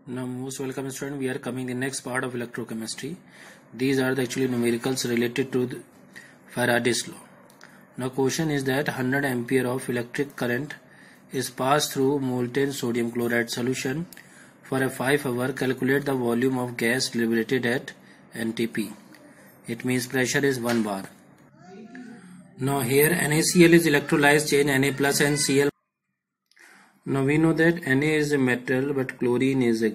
Now, most welcome student. We are coming the next part of electrochemistry. These are the actually numericals related to the Faraday's law. Now, question is that 100 ampere of electric current is passed through molten sodium chloride solution for a 5 hour. Calculate the volume of gas liberated at NTP. It means pressure is 1 bar. Now, here NaCl is electrolyzed chain Na plus and Cl. Now we know that Na is a metal but chlorine is a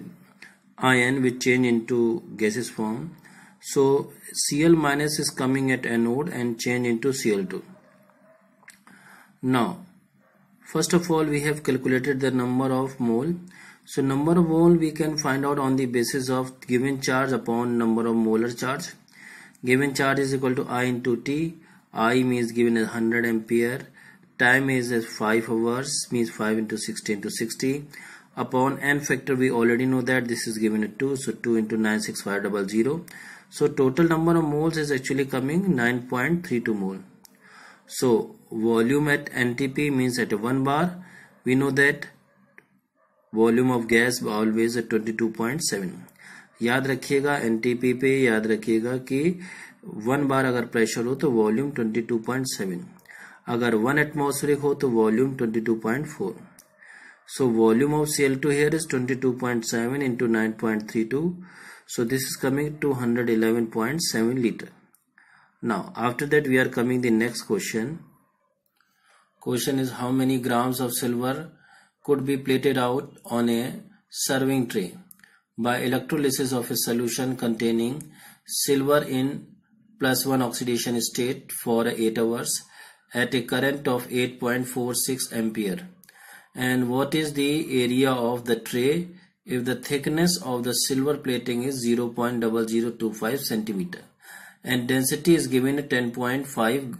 ion which change into gaseous form. So Cl minus is coming at anode and change into Cl2. Now first of all we have calculated the number of mole. So number of mole we can find out on the basis of given charge upon number of molar charge. Given charge is equal to I into T. I means given as 100 ampere. Time is as 5 hours, means 5 into 60 into 60. Upon n factor we already know that this is given at 2, so 2 into 96500. So total number of moles is actually coming 9.32 mole. So volume at NTP means at 1 bar. We know that volume of gas always at 22.7. याद रखिएगा NTP पे याद रखिएगा कि 1 बार अगर pressure हो तो volume 22.7, अगर 1 एटमॉस्फेरिक हो तो volume 22.4. So volume of Cl2 here is 22.7 into 9.32. So this is coming to 111.7 liter. Now after that we are coming the next question. Question is how many grams of silver could be plated out on a serving tray by electrolysis of a solution containing silver in +1 oxidation state for 8 hours at a current of 8.46 ampere, and what is the area of the tray if the thickness of the silver plating is 0.0025 centimeter and density is given at 10.5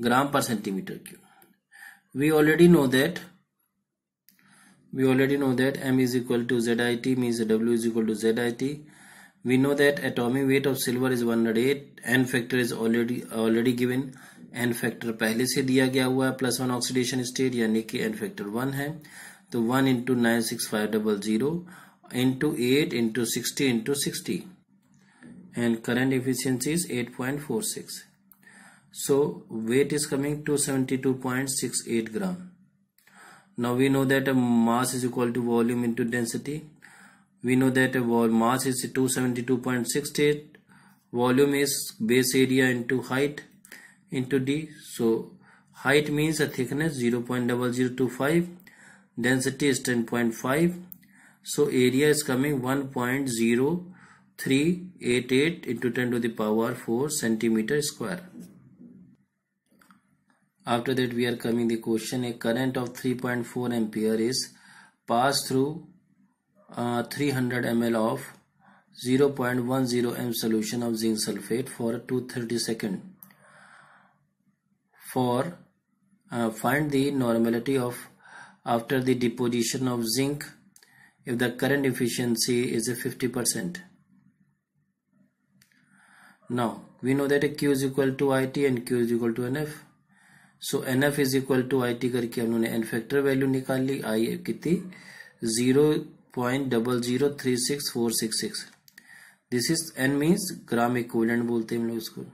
gram per centimeter cube. We already know that M is equal to ZIT, means W is equal to ZIT. We know that atomic weight of silver is 108. N factor is already given. N factor पहले से दिया गया हुआ है +1 oxidation state, यानी कि N factor 1 है, तो 1 into 96500 into 8 into 60 into 60, and current efficiency is 8.46. So weight is coming to 72.68 gram. Now we know that a mass is equal to volume into density. We know that a mass is 272.68, volume is base area into height into D. So height means a thickness 0.0025, density is 10.5, so area is coming 1.0388 into 10 to the power 4 centimeter square. After that we are coming the question. A current of 3.4 ampere is passed through 300 ml of 0.10 m solution of zinc sulfate for 230 seconds. For find the normality of after the deposition of zinc if the current efficiency is a 50%. Now we know that Q is equal to IT and Q is equal to NF. So NF is equal to IT करके उन्होंने N factor value निकाल ली. I कितनी 0.0036466. This is N means gram equivalent बोलते हैं हम लोग इसको.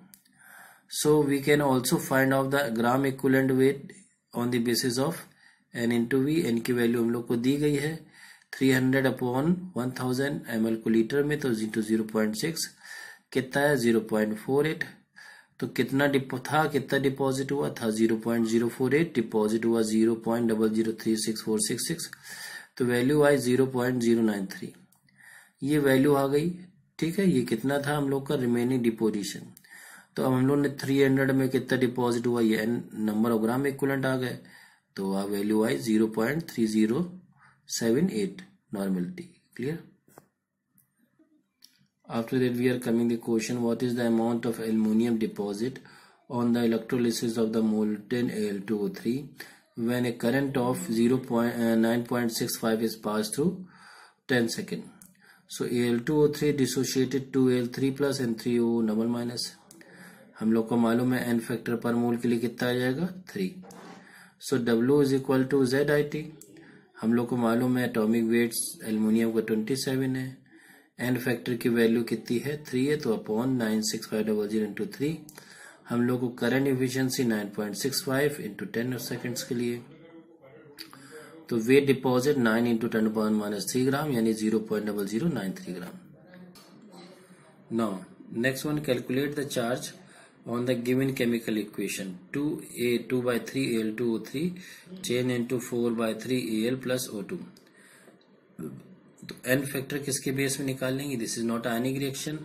So we can also find out the gram equivalent weight on the basis of N into V. N की वैल्यू हम लोग को दी गई है 300 upon 1000 ml को लीटर में, तो into 0.6 कितना है 0.48. तो कितना कितना डिपॉजिट हुआ था 0.048, डिपॉजिट हुआ 0.0036466, तो वैल्यू आई 0.093. ये वैल्यू आ गई. ठीक है, ये कितना था हम लोग का रिमेनिंग डिपोजिशन. तो अब हम लोग ने 300 में कितना डिपॉजिट हुआ, ये नंबर ऑफ ग्राम इक्विवेलेंट आ गए, तो आ वैल्यू आई 0.3078 normality. Clear. After that we are coming the question. What is the amount of aluminium deposit on the electrolysis of the molten Al2O3 when a current of 9.65 is pass through 10 second. So Al2O3 dissociated 2Al3 plus and 3O double minus. हम लोग को मालूम है N factor पर मोल के लिए कितना आ जाएगा 3. So W is equal to ZIT. हम लोग को मालूम है एटॉमिक वेट्स एल्युमिनियम का 27 है, एन फैक्टर की वैल्यू कितनी है 3 है, तो अपॉन 96500 इंटू 3। हम लोग को करंट एफिशिएंसी 9.65 इंटू 10 सेकेंड्स के लिए, तो वेट डिपॉजिट 9 इंटू 10⁻³ ग्राम यानी 0.0093 gram. Now next one, calculate the charge on the given chemical equation 2by3 Al2O3 chain into 4by3 Al plus O2। तो n फैक्टर किसके base में निकालेंगे? This is not ionic reaction,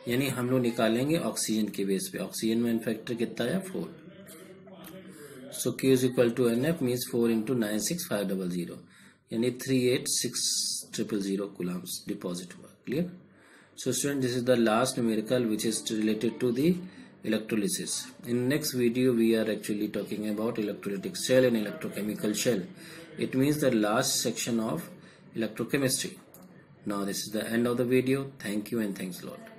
यानी हम लोग निकालेंगे oxygen के बेस पे। ऑक्सीजन में n फैक्टर कितना है 4, so Q is equal to NF means 4 into 96500 यानी 386,000 कूलम्स डिपॉजिट हुआ। Clear? So student, this is the last numerical which is related to the electrolysis. In next video we are actually talking about electrolytic cell and electrochemical shell. It means the last section of electrochemistry. Now this is the end of the video. Thank you and thanks a lot.